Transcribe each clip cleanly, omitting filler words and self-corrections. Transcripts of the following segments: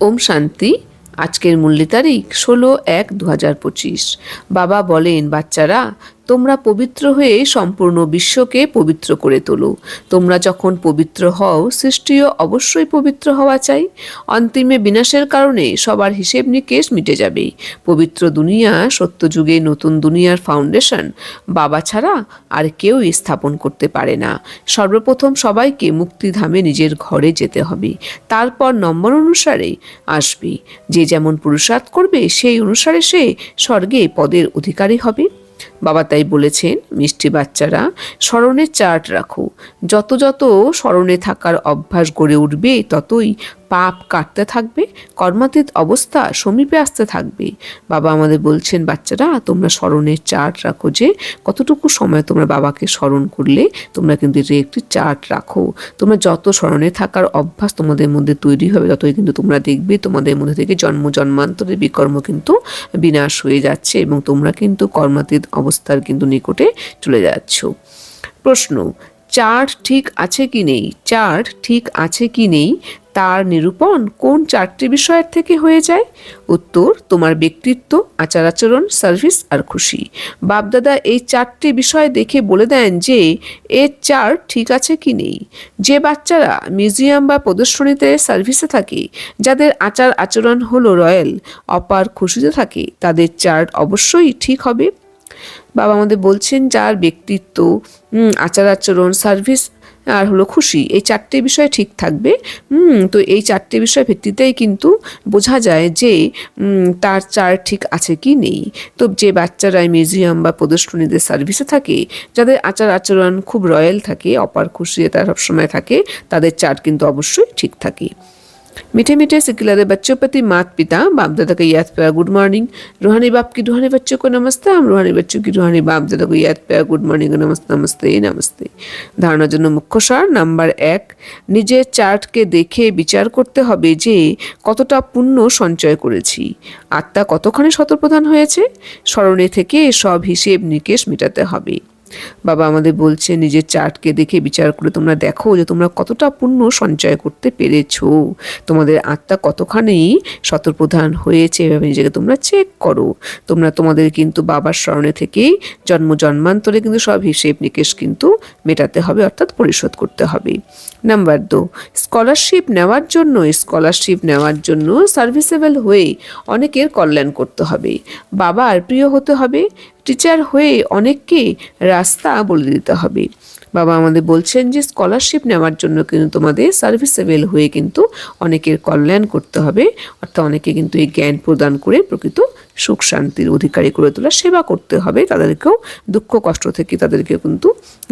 ওম শান্তি। আজকের মূল্য তারিখ 16/1/2025। বাবা বলেন, বাচ্চারা, তোমরা পবিত্র হয়ে সম্পূর্ণ বিশ্বকে পবিত্র করে তোলো। তোমরা যখন পবিত্র হও, সৃষ্টিও অবশ্যই পবিত্র হওয়া চাই। অন্তিমে বিনাশের কারণে সবার হিসেব নিকেশ মিটে যাবে। পবিত্র দুনিয়া, সত্যযুগে নতুন দুনিয়ার ফাউন্ডেশন বাবা ছাড়া আর কেউই স্থাপন করতে পারে না। সর্বপ্রথম সবাইকে মুক্তিধামে নিজের ঘরে যেতে হবে, তারপর নম্বর অনুসারে আসবে। যে যেমন পুরুষার্থ করবে সেই অনুসারে সে স্বর্গে পদের অধিকারী হবে। বাবা তাই বলেছেন, মিষ্টি বাচ্চারা, স্মরণের চার্ট রাখো। যত যত স্মরণে থাকার অভ্যাস গড়ে উঠবে, ততই পাপ কাটতে থাকবে, কর্মাতীত অবস্থা সমীপে আসতে থাকবে। বাবা আমাদের বলছেন, বাচ্চারা, তোমরা স্মরণের চার্ট রাখো যে কতটুকু সময় তোমরা বাবাকে স্মরণ করলে তোমরা কিন্তু এটা একটি চার্ট রাখো। তোমরা যত স্মরণে থাকার অভ্যাস তোমাদের মধ্যে তৈরি হবে, ততই কিন্তু তোমরা দেখবে তোমাদের মধ্যে থেকে জন্ম জন্মান্তরের বিকর্ম কিন্তু বিনাশ হয়ে যাচ্ছে এবং তোমরা কিন্তু কর্মাতীত অবস্থার কিন্তু নিকটে চলে যাচ্ছ। প্রশ্ন, চার্ট ঠিক আছে কি নেই? চার্ট ঠিক আছে কি নেই তার নিরূপণ কোন চারটি বিষয়ের থেকে হয়ে যায়? উত্তর, তোমার ব্যক্তিত্ব, আচার আচরণ, সার্ভিস আর খুশি। বাপদাদা এই চারটি বিষয় দেখে বলে দেন যে এর চার্ট ঠিক আছে কি নেই। যে বাচ্চারা মিউজিয়াম বা প্রদর্শনীতে সার্ভিসে থাকে, যাদের আচার আচরণ হলো রয়্যাল, অপার খুশিতে থাকে, তাদের চার্ট অবশ্যই ঠিক হবে। বাবা আমাদের বলছেন, যার ব্যক্তিত্ব, আচার আচরণ, সার্ভিস আর হলো খুশি, এই চারটে বিষয় ঠিক থাকবে। তো এই চারটে বিষয় ভিত্তিতেই কিন্তু বোঝা যায় যে তার চার্ট ঠিক আছে কি নেই। তো যে বাচ্চারা মিউজিয়াম বা প্রদর্শনীতে সার্ভিসে থাকে, যাদের আচার আচরণ খুব রয়্যাল থাকে, অপার খুশি তারা সবসময় থাকে, তাদের চার্ট কিন্তু অবশ্যই ঠিক থাকে। मीठे मीठे सिखिलाते बच्चों प्रति मात पिता बाप दादा का याद प्यार गुड मॉर्निंग। रूहानी बाप की रूहानी बच्चों को नमस्ते। हम रूहानी बच्चों की रूहानी बाप दादा को याद प्यार गुड मॉर्निंग नमस्ते नमस्ते नमस्ते। ধারণার জন্য মুখ্য সার নাম্বার 1, নিজের চার্টকে দেখে বিচার করতে হবে যে কতটা পুণ্য সঞ্চয় করেছি, আত্মা কতখানি শতপ্রধান হয়েছে। স্মরণে থেকে সব হিসেব নিকেশ মেটাতে হবে। বাবা আমাদের বলছে, নিজের চার্টকে দেখে বিচার করে তোমরা দেখো যে তোমরা কতটা পুণ্য সঞ্চয় করতে পেরেছো, তোমাদের আত্মা কতখানি শতপ্রধান হয়েছে, এভাবে নিজেকে তোমরা চেক করো। তোমরা তোমাদের কিন্তু বাবার স্মরণে থেকেই জন্ম জন্মান্তরে কিন্তু সব হিসেব নিকেশ কিন্তু মেটাতে হবে, অর্থাৎ পরিশোধ করতে হবে। নাম্বার 2, স্কলারশিপ নেওয়ার জন্য সার্ভিসেবল হয়ে অনেকের কল্যাণ করতে হবে, বাবার প্রিয় হতে হবে, টিচার হয়ে অনেককে রাস্তা বলে দিতে হবে। বাবা আমাদের বলছেন যে স্কলারশিপ নেওয়ার জন্য কিন্তু তোমাদের সার্ভিসেবল হয়ে কিন্তু অনেকের কল্যাণ করতে হবে, অর্থাৎ অনেকে কিন্তু এই জ্ঞান প্রদান করে প্রকৃত সুখ শান্তির অধিকারী করে তোলা, সেবা করতে হবে, তাদেরকেও দুঃখ কষ্ট থেকে তাদেরকে কিন্তু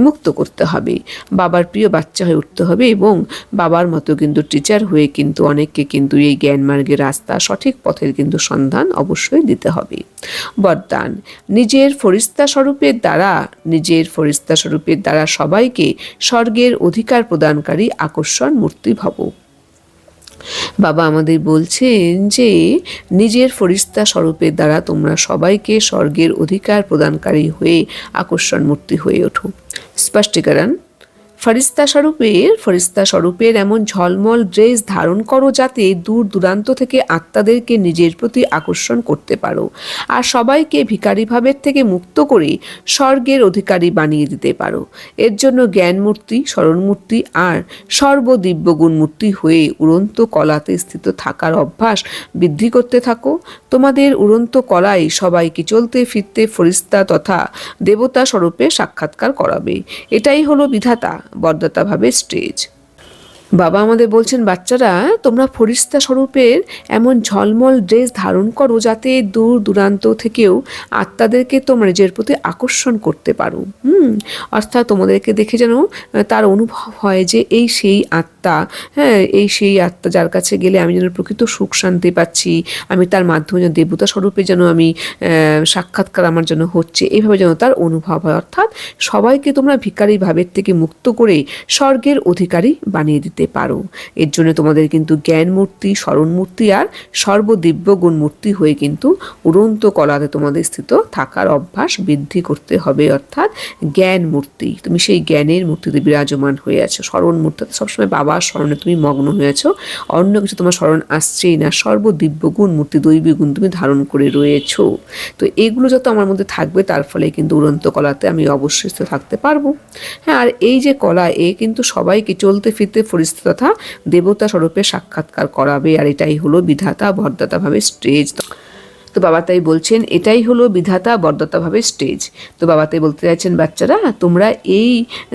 মুক্ত করতে হবে, বাবার প্রিয় বাচ্চা হয়ে উঠতে হবে এবং বাবার মতো কিন্তু টিচার হয়ে কিন্তু অনেককে কিন্তু এই জ্ঞান মার্গের রাস্তা, সঠিক পথের কিন্তু সন্ধান অবশ্যই দিতে হবে। বরদান, নিজের ফরিস্তা স্বরূপের দ্বারা সবাইকে স্বর্গের অধিকার প্রদানকারী আকর্ষণ মূর্তি ভব। বাবা আমাদের বলছেন যে নিজের ফরিস্তা স্বরূপের দ্বারা তোমরা সবাইকে স্বর্গের অধিকার প্রদানকারী হয়ে আকর্ষণ মূর্তি হয়ে ওঠো। স্পষ্টীকরণ, ফরিস্তা স্বরূপের এমন ঝলমল ড্রেস ধারণ করো যাতে দূর দূরান্ত থেকে আত্মাদেরকে নিজের প্রতি আকর্ষণ করতে পারো আর সবাইকে ভিখারি ভাবের থেকে মুক্ত করে স্বর্গের অধিকারী বানিয়ে দিতে পারো। এর জন্য জ্ঞান মূর্তি, স্মরণ মূর্তি আর সর্বদিব্যগুণ মূর্তি হয়ে উড়ন্ত কলাতে স্থিত থাকার অভ্যাস বৃদ্ধি করতে থাকো। তোমাদের উড়ন্ত কলাই সবাইকে চলতে ফিরতে ফরিস্তা তথা দেবতা স্বরূপে সাক্ষাৎকার করাবে। এটাই হলো বিধাতা বরদাতা ভাবে স্টেজ। বাবা আমাদের বলছেন, বাচ্চারা, তোমরা ফরিস্তা স্বরূপের এমন ঝলমল ড্রেস ধারণ করো যাতে দূর দূরান্ত থেকেও আত্মাদেরকে তোমরা নিজের প্রতি আকর্ষণ করতে পারো। অর্থাৎ তোমাদেরকে দেখে যেন তার অনুভব হয় যে এই সেই আত্মা, এই সেই আত্মা যার কাছে গেলে আমি যেন প্রকৃত সুখ শান্তি পাচ্ছি, আমি তার মাধ্যমে যেন দেবতা স্বরূপে যেন আমি সাক্ষাৎকার আমার জন্য হচ্ছে, এইভাবে যেন তার অনুভব হয়। অর্থাৎ সবাইকে তোমরা ভিখারি ভাবের থেকে মুক্ত করে স্বর্গের অধিকারী বানিয়ে দিতে নিতে পারো। এর জন্য তোমাদের কিন্তু জ্ঞান মূর্তি, স্মরণ মূর্তি আর সর্বদিব্য গুণ মূর্তি হয়ে কিন্তু উড়ন্ত কলাতে তোমাদের স্থিত থাকার অভ্যাস বৃদ্ধি করতে হবে। অর্থাৎ জ্ঞান মূর্তি, তুমি সেই জ্ঞানের মূর্তিতে বিরাজমান হয়ে আছো। স্মরণ মূর্তিতে সবসময় বাবার স্মরণে তুমি মগ্ন হয়ে আছো, অন্য কিছু তোমার স্মরণ আসছেই না। সর্বদিব্য গুণ মূর্তি, দৈবী গুণ তুমি ধারণ করে রয়েছো। তো এগুলো যত আমার মধ্যে থাকবে, তার ফলে কিন্তু উড়ন্ত কলাতে আমি অবশ্যই থাকতে পারবো। হ্যাঁ, আর এই যে কলা, এ কিন্তু সবাইকে চলতে ফিরতে ফরিস্তা তথা দেবতা স্বরূপে সাক্ষাৎকার করাবে। আর এটাই হলো বিধাতা বরদাতা ভাবে স্টেজ। তো বাবা তাই বলছেন, এটাই হলো বিধাতা বরদাতা ভাবে স্টেজ। তো বাবা তাই বলতে চাইছেন, বাচ্চারা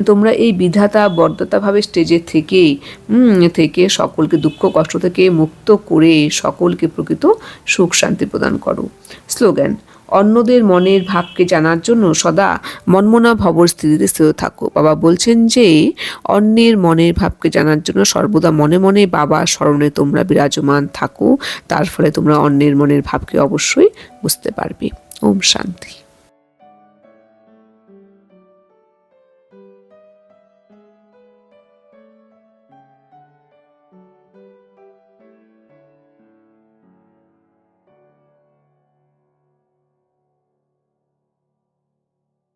তোমরা এই বিধাতা বরদাতা ভাবে স্টেজে থেকে সকলকে দুঃখ কষ্ট থেকে মুক্ত করে সকলকে প্রকৃত সুখ শান্তি প্রদান করো। স্লোগান: অন্যদের মনের ভাবকে জানার জন্য সদা মনমনা ভবর স্থিতিতে স্থির থাকো। বাবা বলছেন যে অন্যের মনের ভাবকে জানার জন্য সর্বদা মনে মনে বাবা স্মরণে তোমরা বিরাজমান থাকো, তার ফলে তোমরা অন্যের মনের ভাবকে অবশ্যই বুঝতে পারবে। ওম শান্তি।